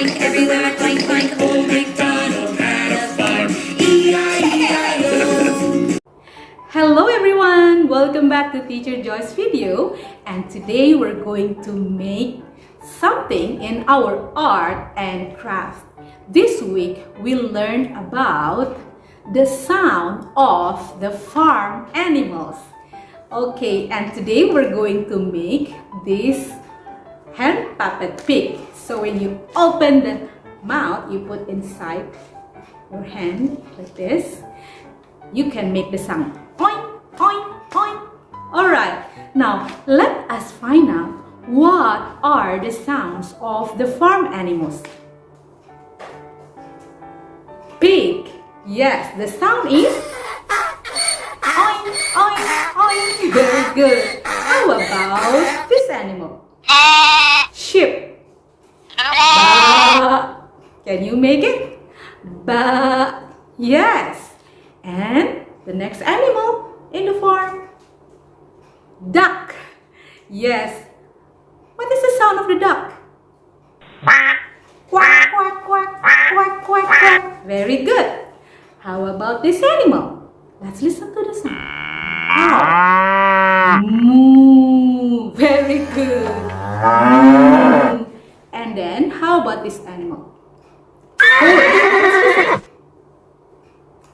oink, everywhere oink, oink. Old MacDonald had a farm, E-I-E-I-O. Hello everyone! Welcome back to Teacher Joy's video, and today we're going to make something in our art and craft. This week we'll learn about the sound of the farm animals. Okay, and today we're going to make this hand puppet pig. So when you open the mouth, you put inside your hand like this. You can make the sound oink, oink, oink. Alright, now let us find out what are the sounds of the farm animals. Pig. Yes, the sound is oink, oink, oink. Very good. How about this animal? Sheep. Ba. Can you make it? Ba. Yes. And the next animal in the farm? Duck. Yes. What is the sound of the duck? Quack, quack, quack, quack, quack, quack, quack. Very good. How about this animal? Let's listen to the sound. Cow. Moo. Very good. Moo. And then, how about this animal? Horse.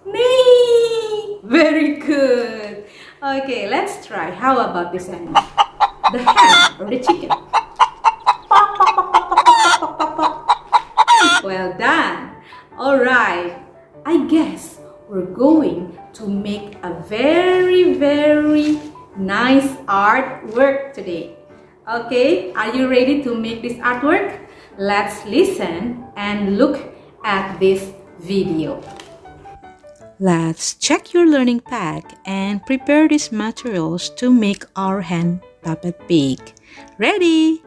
Neigh. Very good. Okay, let's try. How about this animal? The hen or the chicken? Pok, pok, pok, pok, pok, pok, pok, pok. Well done. Alright, I guess we're going to make a very nice artwork today. Okay, are you ready to make this artwork? Let's listen and look at this video. Let's check your learning pack and prepare these materials to make our hand puppet pig. Ready?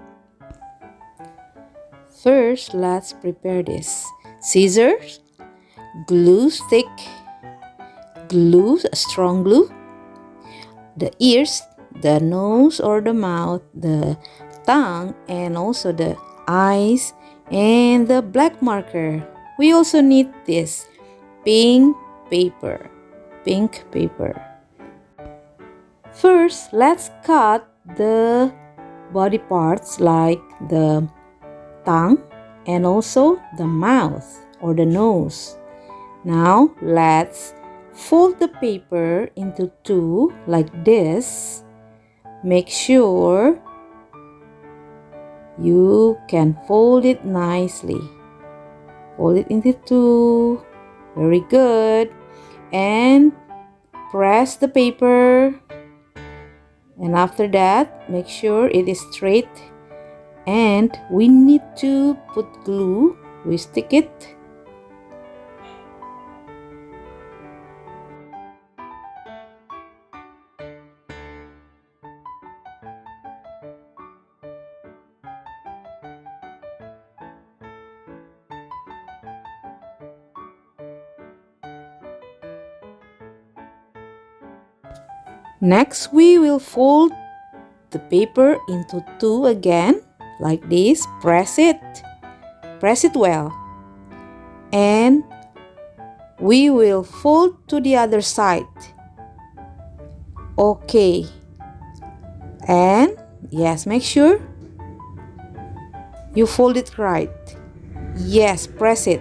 First, let's prepare this. Scissors, glue stick, glue, strong glue, the ears, the nose or the mouth, the tongue, and also the eyes, and the black marker. We also need this pink paper. First, let's cut the body parts like the tongue and also the mouth or the nose. Now, let's fold the paper into two like this. Make sure you can fold it nicely. Fold it into two. Very good. And press the paper. And after that, make sure it is straight. And we need to put glue. We stick it. Next, we will fold the paper into two again, like this. Press it well. And we will fold to the other side. Okay. And yes, make sure you fold it right. Yes, press it.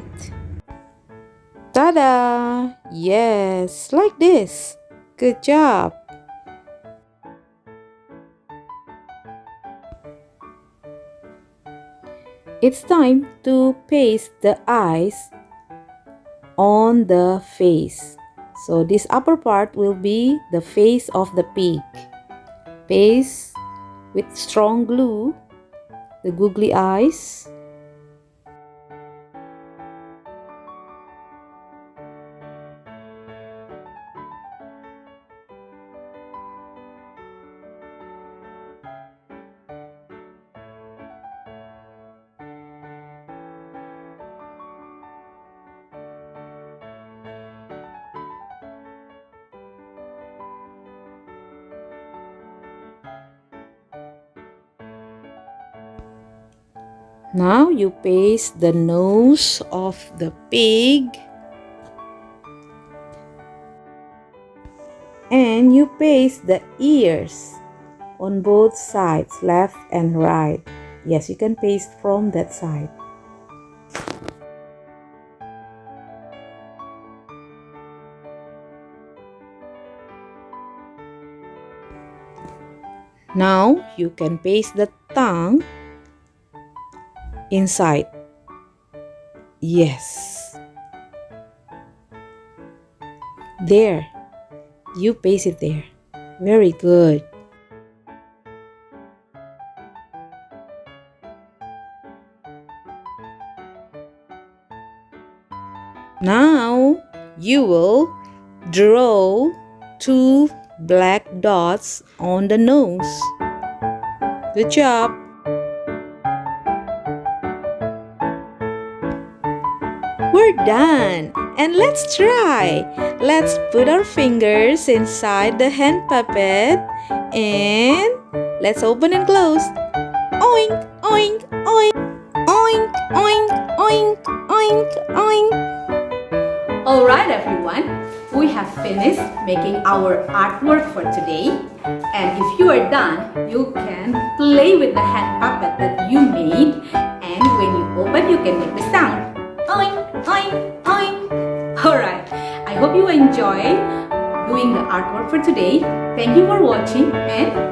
Ta-da! Yes, like this. Good job. It's time to paste the eyes on the face. So this upper part will be the face of the pig. Paste with strong glue the googly eyes. Now you paste the nose of the pig. And you paste the ears on both sides, left and right. Yes, you can paste from that side. Now you can paste the tongue inside. Yes. There. You paste it there. Very good. Now you will draw 2 black dots on the nose. Good job. We're done. And let's try. Let's put our fingers inside the hand puppet and let's open and close. Oink, oink, oink. Oink, oink, oink, oink, oink. Alright everyone, we have finished making our artwork for today. And if you are done, you can play with the hand puppet that you made. And when you open, you can make the sound. Oink, oink, oink. Alright, I hope you enjoy doing the artwork for today. Thank you for watching and